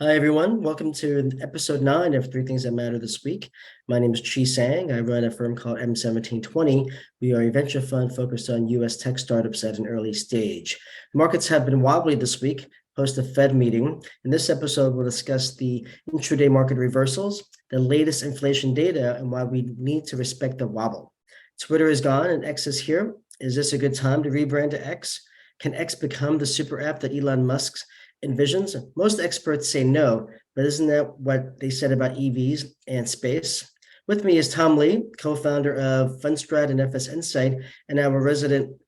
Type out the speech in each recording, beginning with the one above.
Hi, everyone. Welcome to episode 9 of Three Things That Matter this week. My name is Chi Sang. I run a firm called M1720. We are a venture fund focused on U.S. tech startups at an early stage. Markets have been wobbly this week, post the Fed meeting. In this episode, we'll discuss the intraday market reversals, the latest inflation data, and why we need to respect the wobble. Twitter is gone and X is here. Is this a good time to rebrand to X? Can X become the super app that Elon Musk's envisions? Most experts say no, but isn't that what they said about EVs and space? With me is Tom Lee, co-founder of Fundstrat and FS Insight, and our resident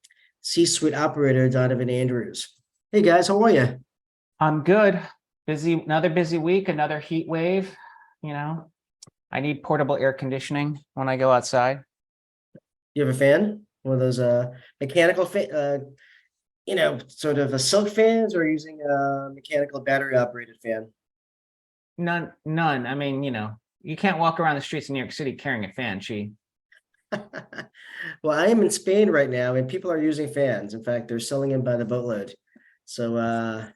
C-suite operator, Donovan Andrews. Hey guys, how are you? I'm good. Another busy week, another heat wave. You know, I need portable air conditioning when I go outside. You have a fan? One of those mechanical sort of a silk fans, or using a mechanical battery operated fan? None. I mean, you can't walk around the streets of New York City carrying a fan, Well, I am in Spain right now, and people are using fans. In fact, they're selling them by the boatload. So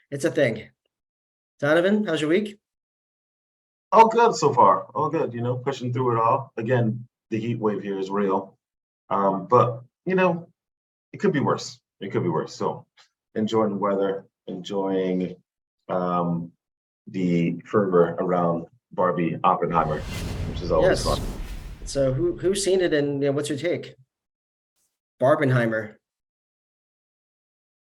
it's a thing. Donovan, how's your week? All good so far. All good, pushing through it all. Again, the heat wave here is real. But it could be worse. It could be worse. So enjoying the weather, enjoying the fervor around Barbie Oppenheimer, which is always Yes. fun. So who's seen it, and what's your take? Barbenheimer.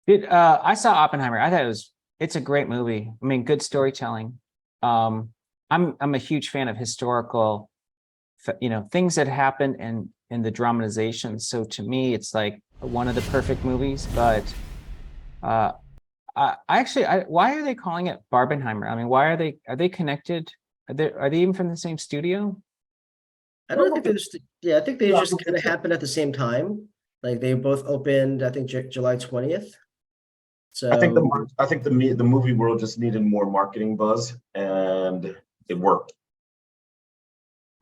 Dude, I saw Oppenheimer. I thought it's a great movie. I mean, good storytelling. I'm a huge fan of historical, things that happen in the dramatization. So to me, it's like one of the perfect movies. But why are they calling it Barbenheimer? I mean, are they connected? Are they even from the same studio? I don't think I think they just kind of happened at the same time. Like they both opened, I think, July 20th. I think So the movie world just needed more marketing buzz, and it worked.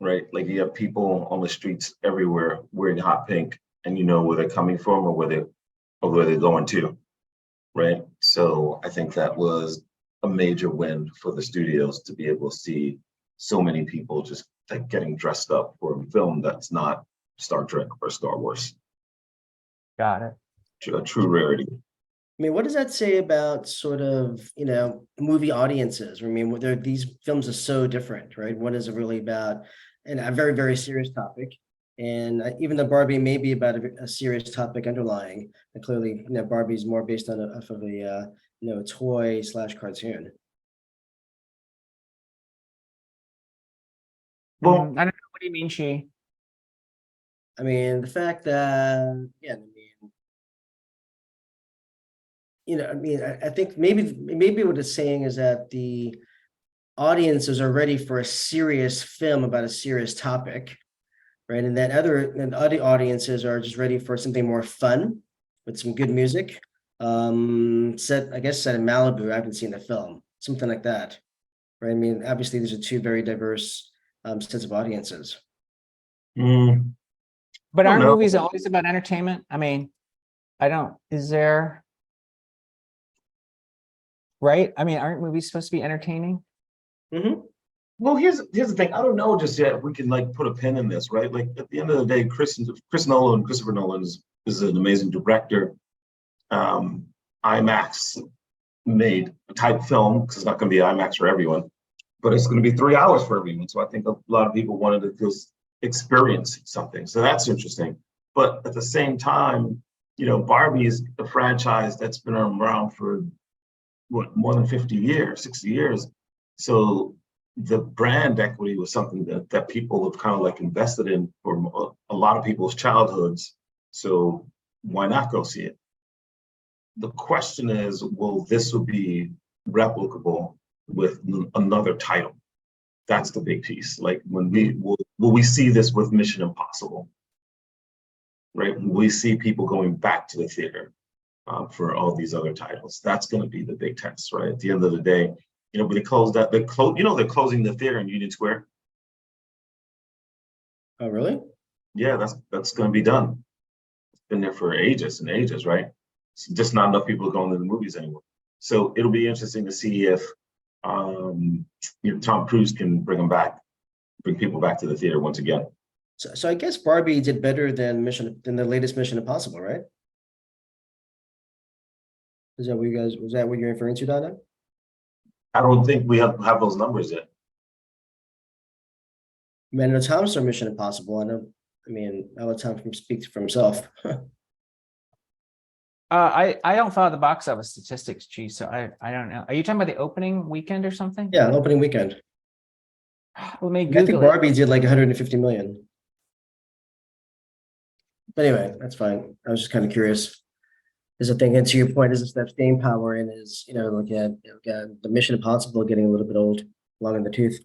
Right? Like you have people on the streets everywhere wearing hot pink, and you know where they're coming from or where they're going to. Right. So I think that was a major win for the studios to be able to see so many people just like getting dressed up for a film that's not Star Trek or Star Wars. Got it. A true rarity. I mean, what does that say about sort of, movie audiences? I mean, these films are so different, right? One is really about a very, very serious topic. And even though Barbie may be about a serious topic underlying, and clearly, Barbie's more based on a toy slash cartoon. Well, I don't know. What do you mean, she? I mean, the fact that, yeah, I think maybe what it's saying is that the audiences are ready for a serious film about a serious topic, right? And other audiences are just ready for something more fun with some good music. Set in Malibu. I haven't seen the film, something like that, right? I mean, obviously, these are two very diverse sets of audiences. But I don't aren't know. movies always about entertainment? I mean, is there, right? I mean, aren't movies supposed to be entertaining? Mm-hmm. Well, here's the thing. I don't know just yet if we can like put a pin in this, right? Like at the end of the day, Chris Nolan, Christopher Nolan is an amazing director. IMAX made a type film because it's not going to be IMAX for everyone, but it's going to be 3 hours for everyone. So I think a lot of people wanted to just experience something. So that's interesting. But at the same time, Barbie is a franchise that's been around for more than 50 years, 60 years. So the brand equity was something that people have kind of like invested in for a lot of people's childhoods. So why not go see it? The question is, will this be replicable with another title? That's the big piece. Like will we see this with Mission Impossible? Right? Will we see people going back to the theater for all these other titles? That's going to be the big test, right? At the end of the day, when they they're closing the theater in Union Square. Oh, really? Yeah, that's going to be done. It's been there for ages and ages, right? It's just not enough people are going to the movies anymore. So it'll be interesting to see if Tom Cruise can bring people back to the theater once again. So I guess Barbie did better than the latest Mission Impossible, right? Is that what you guys, was that what you're referring to, Donna? I don't think we have those numbers yet. I mean, I know Tom saw Mission Impossible. I mean, I'll let Tom speak for himself. I don't follow the box office statistics, Chief, so I don't know. Are you talking about the opening weekend or something? Yeah, opening weekend. Well, maybe I think Google it. Barbie did like 150 million. But anyway, that's fine. I was just kind of curious. There's a thing, and to your point, is that staying power and is, look at the Mission Impossible getting a little bit old, long in the tooth.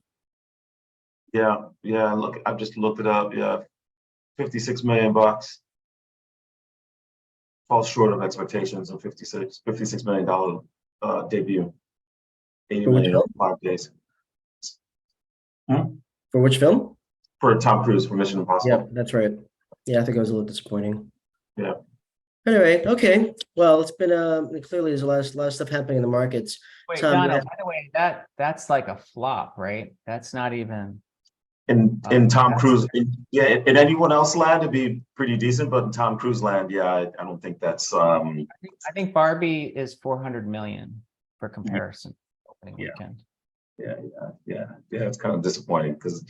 Yeah, look, I've just looked it up. Yeah, 56 million bucks. Falls short of expectations of $56 million debut. 80 For which million film? in 5 days. For which film? For Tom Cruise for Mission Yeah, Impossible. that's right. Yeah, I think it was a little disappointing. Yeah. Anyway, okay. Well, it's been clearly there's a lot of stuff happening in the markets. Wait, Tom, Donna, by the way, that's like a flop, right? That's not even. In Tom That's- Cruise, in anyone else land, it'd be pretty decent, but in Tom Cruise land, yeah, I don't think that's I think Barbie is 400 million for comparison. Opening Yeah. weekend. yeah, it's kind of disappointing because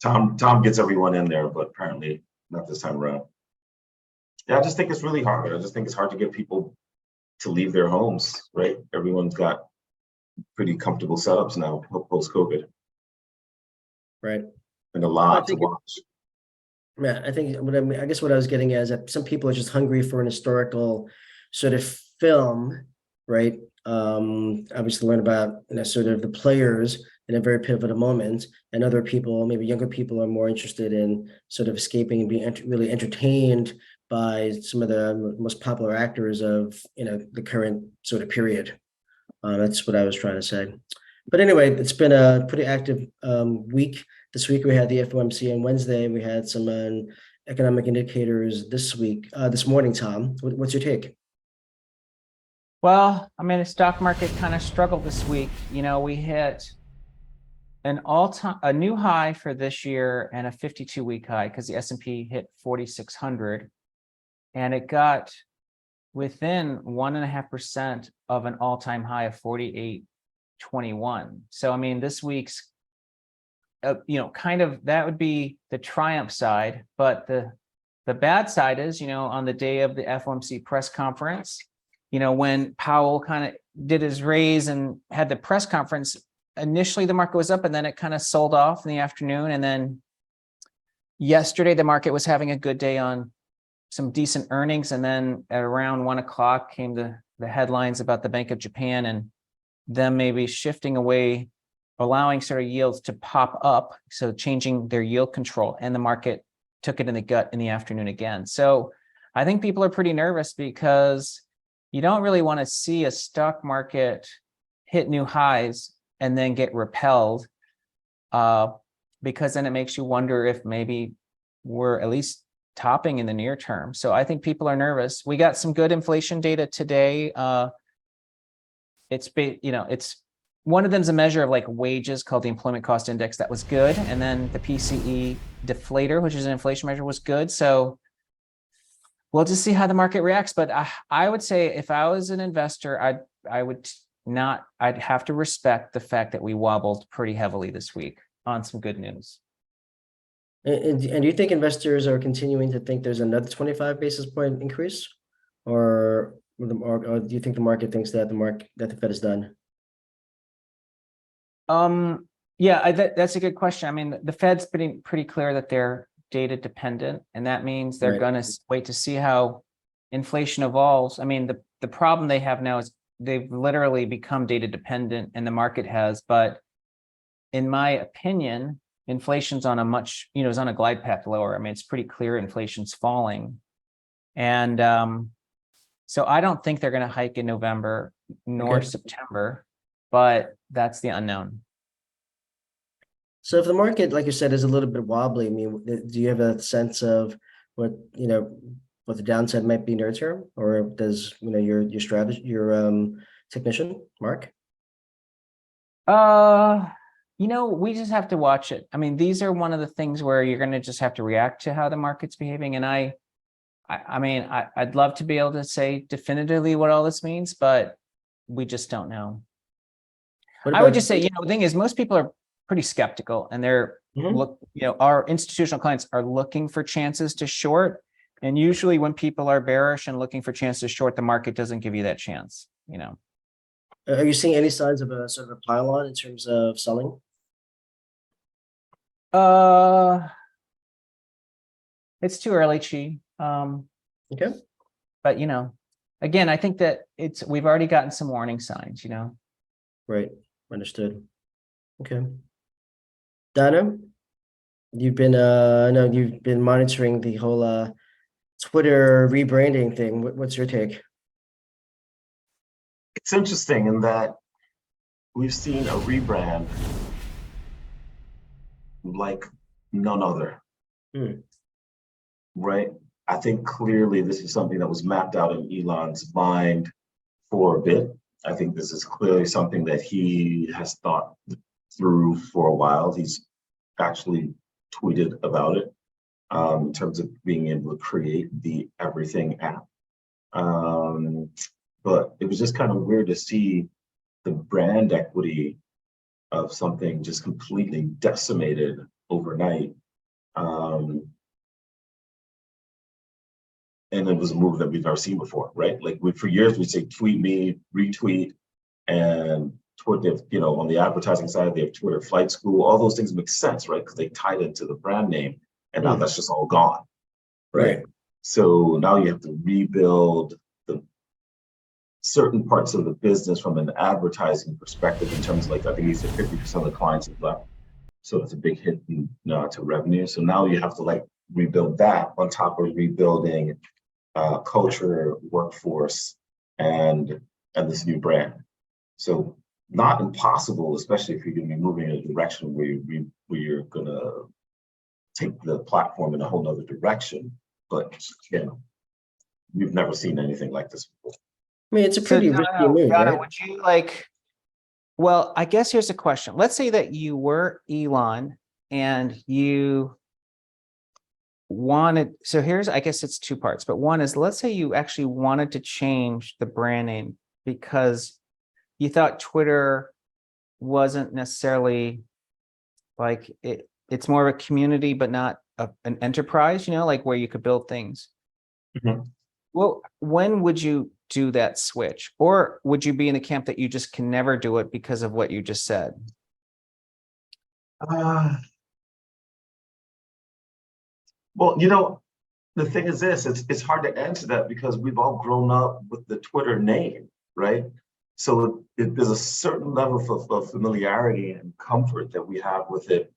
Tom gets everyone in there, but apparently not this time around. Yeah, I just think it's really hard. I just think it's hard to get people to leave their homes, right? Everyone's got pretty comfortable setups now post-COVID. right. And a lot to think watch. Yeah, I think I guess what I was getting at is that some people are just hungry for an historical sort of film, right? Obviously learn about sort of the players in a very pivotal moment, and other people, maybe younger people, are more interested in sort of escaping and being really entertained by some of the most popular actors of the current sort of period. That's what I was trying to say. But anyway, it's been a pretty active week. This week we had the FOMC on Wednesday. We had some economic indicators this morning. Tom, what's your take? Well, I mean, the stock market kind of struggled this week. We hit a new high for this year and a 52-week high because the S&P hit 4,600, and it got within 1.5% of an all-time high of 48.21. So, I mean, this week's kind of that would be the triumph side, but the bad side is, on the day of the FOMC press conference, when Powell kind of did his raise and had the press conference, initially the market was up and then it kind of sold off in the afternoon. And then yesterday the market was having a good day on some decent earnings. And then at around 1 o'clock came the headlines about the Bank of Japan and them maybe shifting away, allowing sort of yields to pop up, so changing their yield control, and the market took it in the gut in the afternoon again. So I think people are pretty nervous because you don't really want to see a stock market hit new highs and then get repelled, because then it makes you wonder if maybe we're at least topping in the near term. So I think people are nervous. We got some good inflation data today. It's one of them's a measure of like wages called the employment cost index. That was good. And then the PCE deflator, which is an inflation measure, was good. So we'll just see how the market reacts. But I would say if I was an investor, I'd have to respect the fact that we wobbled pretty heavily this week on some good news. And do you think investors are continuing to think there's another 25 basis point increase, or do you think the market thinks that the Fed is done? Yeah, that's a good question. I mean, the Fed's pretty clear that they're data dependent, and that means they're Right. going to wait to see how inflation evolves. I mean, the problem they have now is they've literally become data dependent, and the market has. But in my opinion, inflation's on is on a glide path lower. I mean, it's pretty clear inflation's falling, and so I don't think they're going to hike in November nor September, but that's the unknown. So if the market, like you said, is a little bit wobbly, I mean, do you have a sense of what the downside might be near term, or does your technician, Mark? We just have to watch it. I mean, these are one of the things where you're going to just have to react to how the market's behaving. And I'd love to be able to say definitively what all this means, but we just don't know. What I would about just say, the thing is, most people are pretty skeptical, and Mhm. our institutional clients are looking for chances to short. And usually when people are bearish and looking for chances to short, the market doesn't give you that chance, Are you seeing any signs of a sort of a pile-on in terms of selling? Uh, it's too early, Chi. Okay, But again, I think that we've already gotten some warning signs, right, understood. Okay. Donna, I know you've been monitoring the whole Twitter rebranding thing. What's your take? It's interesting in that we've seen a rebrand like none other, Hmm. right? I think clearly this is something that was mapped out in Elon's mind for a bit. I think this is clearly something that he has thought through for a while. He's actually tweeted about it in terms of being able to create the everything app. But it was just kind of weird to see the brand equity of something just completely decimated overnight. Um, and it was a move that we've never seen before, right? Like for years we say tweet me, retweet, and Twitter, on the advertising side, they have Twitter Flight School. All those things make sense, right? Because they tied into the brand name, and now Hmm. that's just all gone, right? Right. So now you have to rebuild the certain parts of the business from an advertising perspective in terms of, like, I think he said 50% of the clients have left. So it's a big hit to revenue. So now you have to like rebuild that on top of rebuilding culture, workforce, and this new brand. So not impossible, especially if you're going to be moving in a direction where you're going to take the platform in a whole nother direction. But we've never seen anything like this before. I mean, it's a So pretty risky move, Donna, right? would you well, I guess here's a question. Let's say that you were Elon and you I guess it's two parts, but one is, let's say you actually wanted to change the brand name because you thought Twitter wasn't necessarily it's more of a community, but not an enterprise, like where you could build things. Mhm. Well, when would you do that switch? Or would you be in the camp that you just can never do it because of what you just said? Uh, well, the thing is this, it's hard to answer that because we've all grown up with the Twitter name, right? So there's a certain level of familiarity and comfort that we have with it.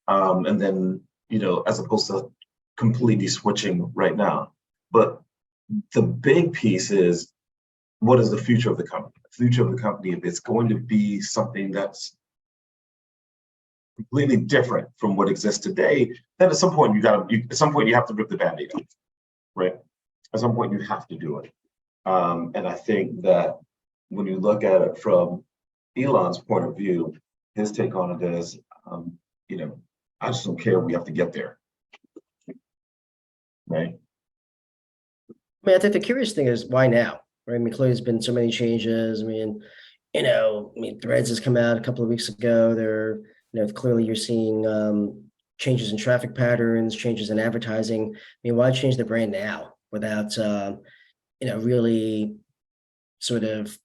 And then, as opposed to completely switching right now. But the big piece is, what is the future of the company? The future of the company, if it's going to be something that's completely different from what exists today, then at some point you have to rip the band-aid off, right? At some point you have to do it. And I think that when you look at it from Elon's point of view, his take on it is, I just don't care. We have to get there, right? I mean, I think the curious thing is why now, right? I mean, clearly there's been so many changes. I mean, Threads has come out a couple of weeks ago. Clearly you're seeing changes in traffic patterns, changes in advertising. I mean, why change the brand now without really sort of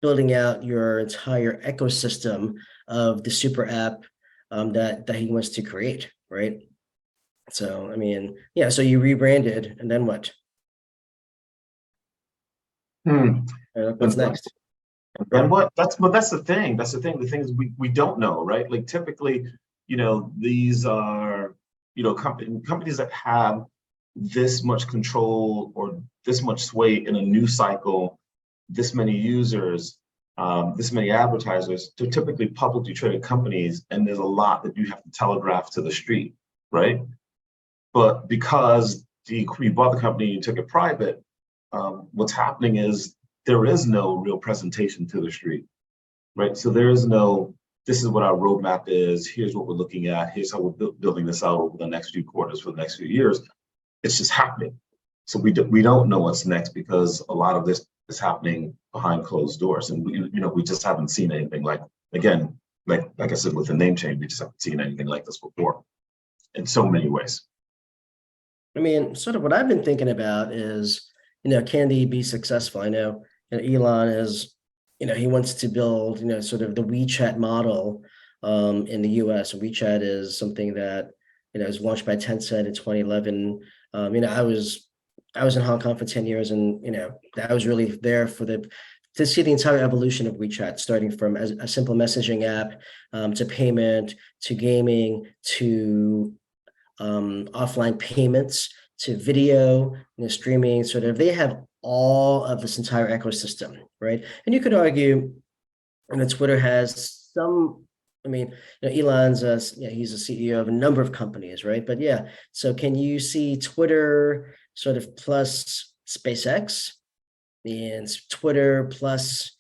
building out your entire ecosystem of the super app that he wants to create, right? So, I mean, yeah, so you rebranded and then what? Hmm. What's And next? then Yeah. what? That's the thing. That's the thing. The thing is we don't know, right? Like typically, these are, companies that have this much control or this much sway in a news cycle, this many users, this many advertisers. They're typically publicly traded companies, and there's a lot that you have to telegraph to the street, right? But because you bought the company, you took it private, what's happening is there is no real presentation to the street, right? So there is no this is what our roadmap is. Here's what we're looking at. Here's how we're building this out over the next few quarters for the next few years. It's just happening. So we don't know what's next because a lot of this is happening behind closed doors, and we just haven't seen anything like, again, like I said, with the name change, we just haven't seen anything like this before in so many ways. I mean, sort of what I've been thinking about is, can they be successful? I know, Elon is, he wants to build, sort of the WeChat model in the US. And WeChat is something that, is launched by Tencent in 2011. I was in Hong Kong for 10 years, and I was really there to see the entire evolution of WeChat, starting from a simple messaging app to payment, to gaming, to offline payments, to video, streaming. Sort of, they have all of this entire ecosystem, right? And you could argue, Twitter has some. I mean, Elon's he's a CEO of a number of companies, right? But yeah, so can you see Twitter sort of plus SpaceX and Twitter plus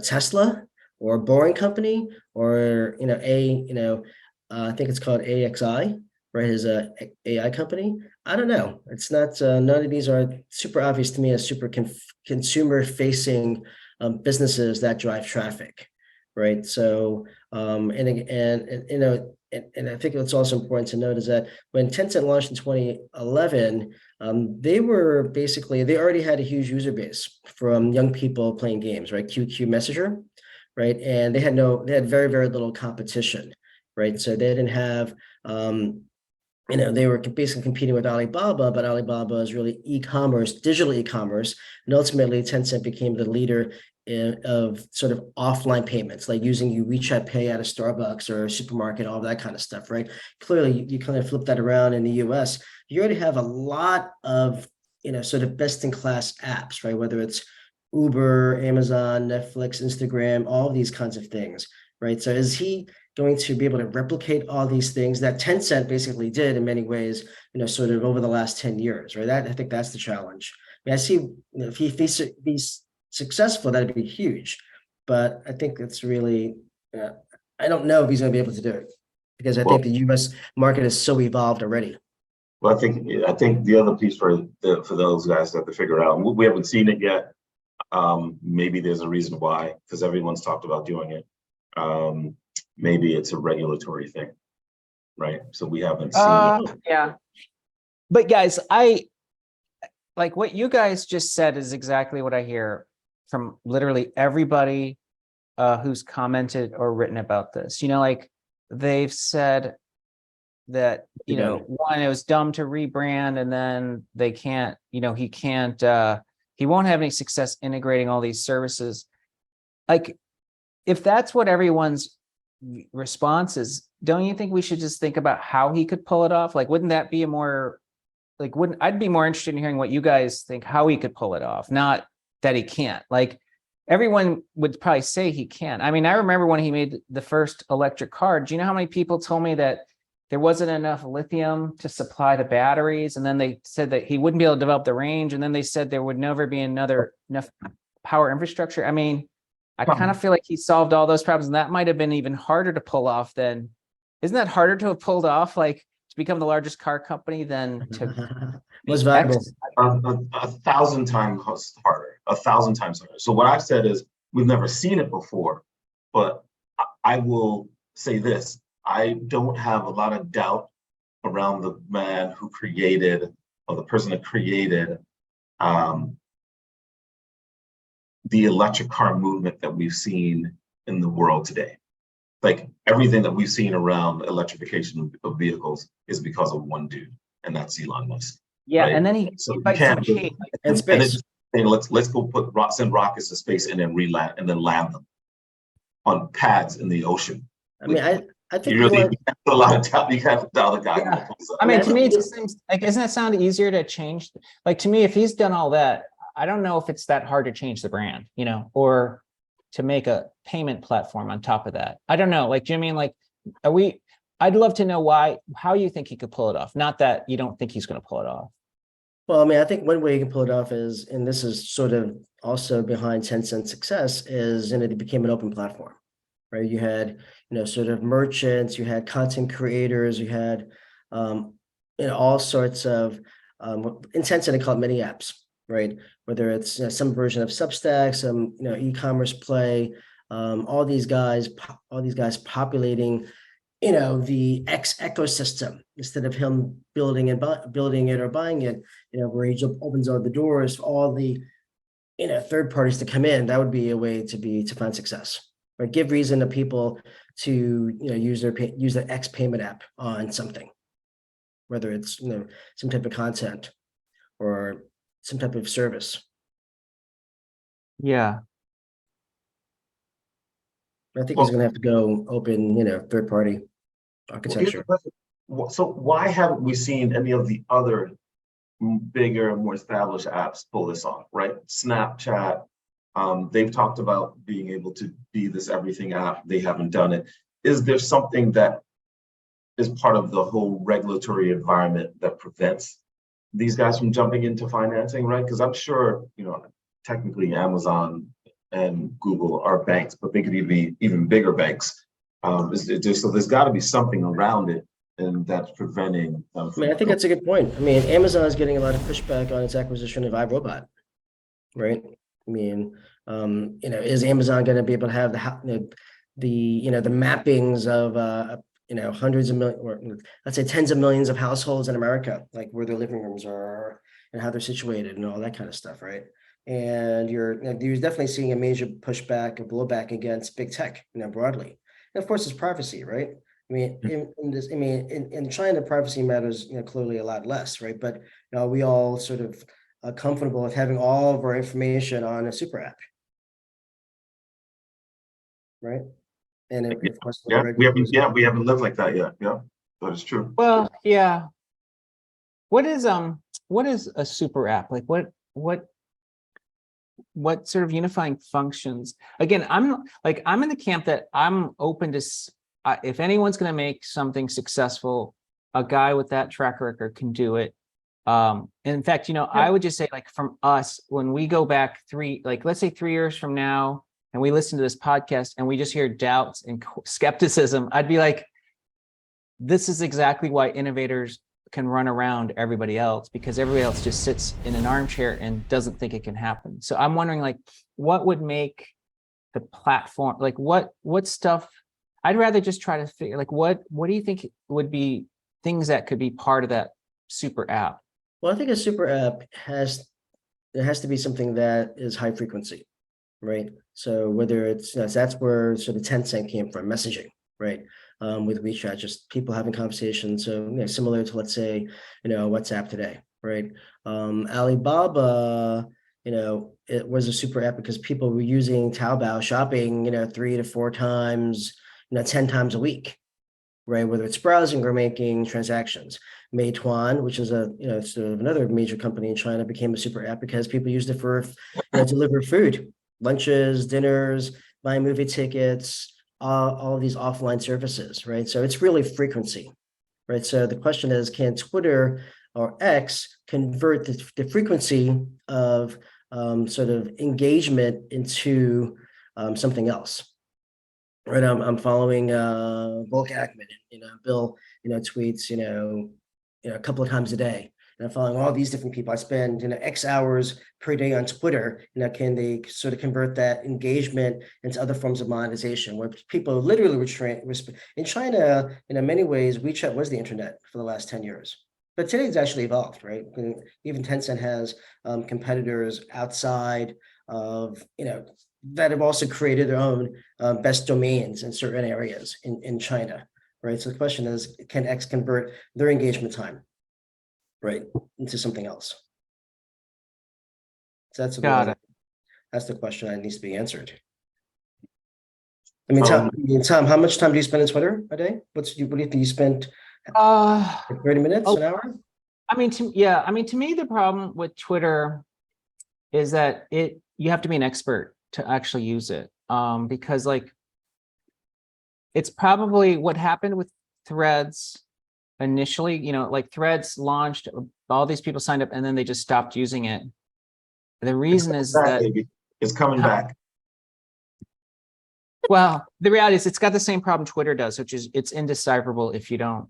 Tesla or Boring Company or I think it's called AXI, right? His AI company. I don't know. It's not none of these are super obvious to me as super consumer facing businesses that drive traffic, right? So and I think what's also important to note is that when Tencent launched in 2011, they already had a huge user base from young people playing games, right? QQ Messenger, right? And they had very, very little competition, right? So they didn't have, they were basically competing with Alibaba, but Alibaba is really e-commerce, digital e-commerce. And ultimately, Tencent became the leader of sort of offline payments, like using your WeChat Pay at a Starbucks or a supermarket, all that kind of stuff, right? Clearly, you kind of flip that around in the US. You already have a lot of, sort of best-in-class apps, right? Whether it's Uber, Amazon, Netflix, Instagram, all these kinds of things, right? So is he going to be able to replicate all these things that Tencent basically did in many ways, sort of over the last 10 years, right? I think that's the challenge. I mean, I see, if he's successful, that'd be huge. But I think it's really, I don't know if he's going to be able to do it because I think the US market is so evolved already. Well, I think the other piece for those guys that have to figure out, we haven't seen it yet. Maybe there's a reason why, because everyone's talked about doing it. Maybe it's a regulatory thing, right? So we haven't seen it. Yeah. But guys, I like what you guys just said is exactly what I hear from literally everybody who's commented or written about this. Like they've said that, one, it was dumb to rebrand, and then they can't, he can't, he won't have any success integrating all these services. Like, if that's what everyone's response is, don't you think we should just think about how he could pull it off? Like, wouldn't that be a more, like, I'd be more interested in hearing what you guys think, how he could pull it off, not that he can't. Like, everyone would probably say he can. I mean, I remember when he made the first electric car, do you know how many people told me that there wasn't enough lithium to supply the batteries? And then they said that he wouldn't be able to develop the range. And then they said there would never be enough power infrastructure. I mean, I kind of feel like he solved all those problems, and that might have been even harder to pull off than, isn't that harder to have pulled off, like to become the largest car company than to was valuable. 1,000 times harder, 1,000 times harder. So what I've said is we've never seen it before, but I will say this: I don't have a lot of doubt around the man who created, or the person that created, the electric car movement that we've seen in the world today. Like, everything that we've seen around electrification of vehicles is because of one dude, and that's Elon Musk. Yeah, right? and then he So you bites can't some cheek. And space. let's go send rockets to space and then land them on pads in the ocean. I mean, I think you have a lot of doubt. You have doubt the guy. Yeah. I mean, to me, it just seems like, doesn't that sound easier to change? Like, to me, if he's done all that, I don't know if it's that hard to change the brand, or to make a payment platform on top of that. I don't know. Like, do you mean, like, I'd love to know how you think he could pull it off. Not that you don't think he's going to pull it off. Well, I mean, I think one way you can pull it off is, and this is sort of also behind Tencent's success, is, they became an open platform, right? You had, sort of merchants, you had content creators, you had, all sorts of, in sense, they call it mini apps, right? Whether it's some version of Substack, some, e-commerce play, all these guys populating, the X ecosystem instead of him building building it or buying it, where he opens all the doors for all the, third parties to come in. That would be a way to find success, right? Give reason to people to, use their X payment app on something, whether it's, some type of content or some type of service. Yeah. I think he's Well, going to have to go open, third party well, here's the architecture. question. So why haven't we seen any of the other bigger, more established apps pull this off, right? Snapchat, they've talked about being able to be this everything app. They haven't done it. Is there something that is part of the whole regulatory environment that prevents these guys from jumping into financing, right? Because I'm sure, technically Amazon and Google are banks, but they could even be even bigger banks. So there's got to be something around it, and that's preventing them I mean, I from think that's a good point. I mean, Amazon is getting a lot of pushback on its acquisition of iRobot, right? I mean, is Amazon going to be able to have the mappings of hundreds of million, or let's say tens of millions of households in America, like where their living rooms are and how they're situated and all that kind of stuff, right? And you're definitely seeing a major pushback, a blowback against big tech, broadly. And of course, it's privacy, right? I mean, in China, privacy matters, clearly a lot less, right? But we all sort of comfortable with having all of our information on a super app, right? And of course, with the Yeah, regulators. we haven't lived like that yet. Yeah, that is true. Well, yeah. What is a super app? Like what sort of unifying functions? Again, I'm in the camp that I'm open to if anyone's going to make something successful, a guy with that track record can do it. In fact, I would just say, like, from us, when we go back let's say 3 years from now, and we listen to this podcast and we just hear doubts and skepticism, I'd be like, this is exactly why innovators can run around everybody else, because everybody else just sits in an armchair and doesn't think it can happen. So I'm wondering, like, what would make the platform, like what stuff, I'd rather just try to figure, like, what do you think would be things that could be part of that super app? Well, I think a super app has to be something that is high frequency, right? So whether it's, that's where sort of Tencent came from, messaging, right? With WeChat, just people having conversations. So, similar to, let's say, WhatsApp today, right? Alibaba, it was a super app because people were using Taobao shopping, 3 to 4 times, 10 times a week, right? Whether it's browsing or making transactions. Meituan, which is sort of another major company in China, became a super app because people used it for, deliver food, lunches, dinners, buying movie tickets, all of these offline services, right? So it's really frequency, right? So the question is, can Twitter or X convert the frequency of sort of engagement into something else? Right, I'm following Bulk Ackman. Bill, tweets, a couple of times a day. And I'm following all these different people. I spend, X hours per day on Twitter. Can they sort of convert that engagement into other forms of monetization, where people literally were in China, in many ways, WeChat was the internet for the last 10 years. But today it's actually evolved, right? And even Tencent has competitors outside of, that have also created their own best domains in certain areas in China, right? So the question is, can X convert their engagement time, right, into something else? So Got it. that's the question that needs to be answered. I mean, Tom, how much time do you spend on Twitter a day? What do you think you spent? Like 30 minutes, an hour? I mean, to me, the problem with Twitter is that you have to be an expert to actually use it. Because, like, it's probably what happened with Threads initially, like Threads launched, all these people signed up, and then they just stopped using it. The reason is that it's coming back. Well, the reality is it's got the same problem Twitter does, which is it's indecipherable if you don't,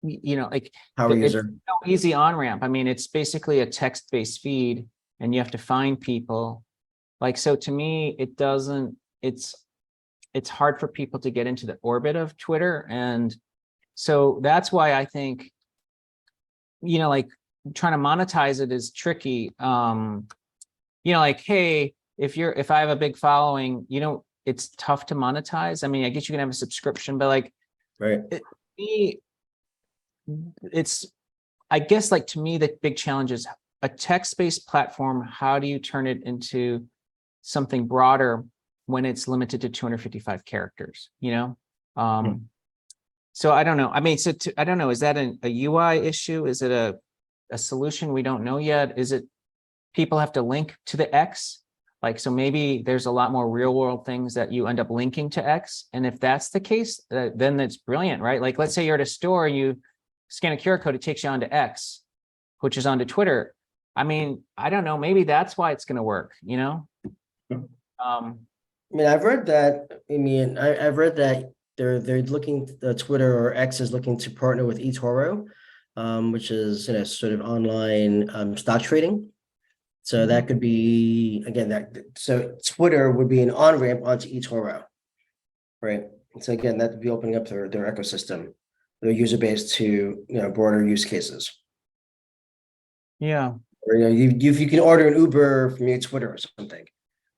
like Power it's user. no easy on-ramp. I mean, it's basically a text-based feed and you have to find people. Like, so to me, it's hard for people to get into the orbit of Twitter. And so that's why I think, like trying to monetize it is tricky. Like, hey, if I have a big following, it's tough to monetize. I mean, I guess you can have a subscription, but like, Right. I guess like to me, the big challenge is a text-based platform. How do you turn it into something broader when it's limited to 255 characters, So I don't know. I mean, I don't know. Is that a UI issue? Is it a solution we don't know yet? Is it people have to link to the X? Like, so maybe there's a lot more real world things that you end up linking to X. And if that's the case, then that's brilliant, right? Like, let's say you're at a store, you scan a QR code, it takes you onto X, which is onto Twitter. I mean, I don't know. Maybe that's why it's going to work, I mean, I've read that. I mean, I've read that they're looking. Twitter or X is looking to partner with eToro, which is sort of online stock trading. So that could be again so Twitter would be an on ramp onto eToro, right? So again, that would be opening up their ecosystem, their user base to broader use cases. Yeah. Or you can order an Uber from your Twitter or something,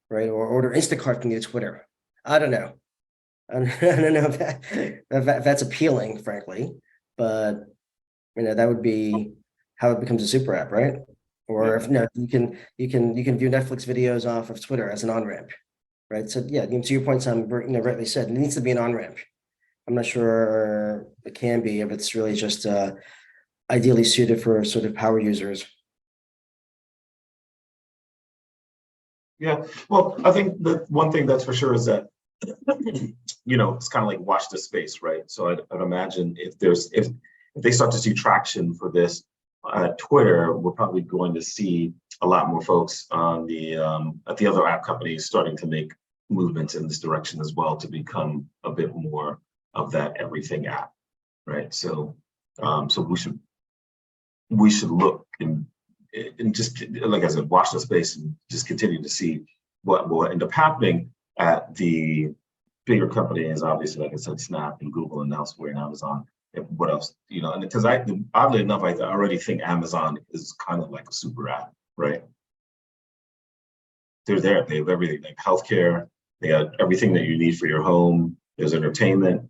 right? Or order Instacart from your Twitter. I don't know. I don't know if that's appealing, frankly, but that would be how it becomes a super app, right? Or if no, you can view Netflix videos off of Twitter as an on ramp, right? So yeah, to your point, Sam, rightly said, it needs to be an on ramp. I'm not sure it can be if it's really just ideally suited for sort of power users. Yeah, well, I think the one thing that's for sure is that it's kind of like watch the space, right? So I'd imagine if they start to see traction for this Twitter, we're probably going to see a lot more folks on the at the other app companies starting to make movements in this direction as well to become a bit more of that everything app, right? So so we should look and just, like I said, watch the space and just continue to see what will end up happening at the bigger companies, obviously, like I said, Snap and Google and elsewhere and Amazon. And what else, and because oddly enough, I already think Amazon is kind of like a super app, right? They're there. They have everything. They have healthcare. They have everything that you need for your home. There's entertainment.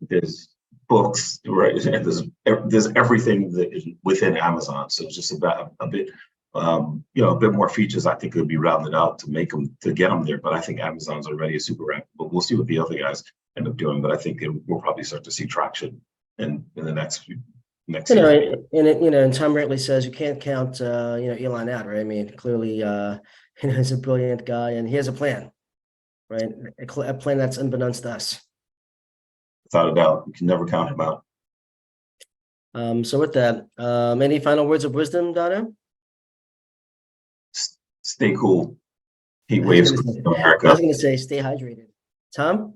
There's books, right? And there's everything that is within Amazon. So it's just about a bit, a bit more features. I think could be rounded out to get them there. But I think Amazon's already a super app. But we'll see what the other guys end up doing. But I think we'll probably start to see traction in the next year. And Tom rightly says you can't count Elon out, right? I mean, clearly he's a brilliant guy and he has a plan, right? A plan that's unbeknownst to us. Without a doubt, you can never count him out. So with that, any final words of wisdom, Donna? Stay cool. Heat waves in America. I was going to say, stay hydrated. Tom?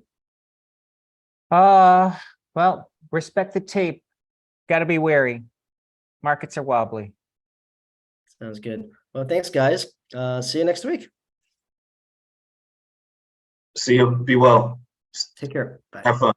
Well, respect the tape. Got to be wary. Markets are wobbly. Sounds good. Well, thanks, guys. See you next week. See you. Be well. Take care. Bye. Have fun.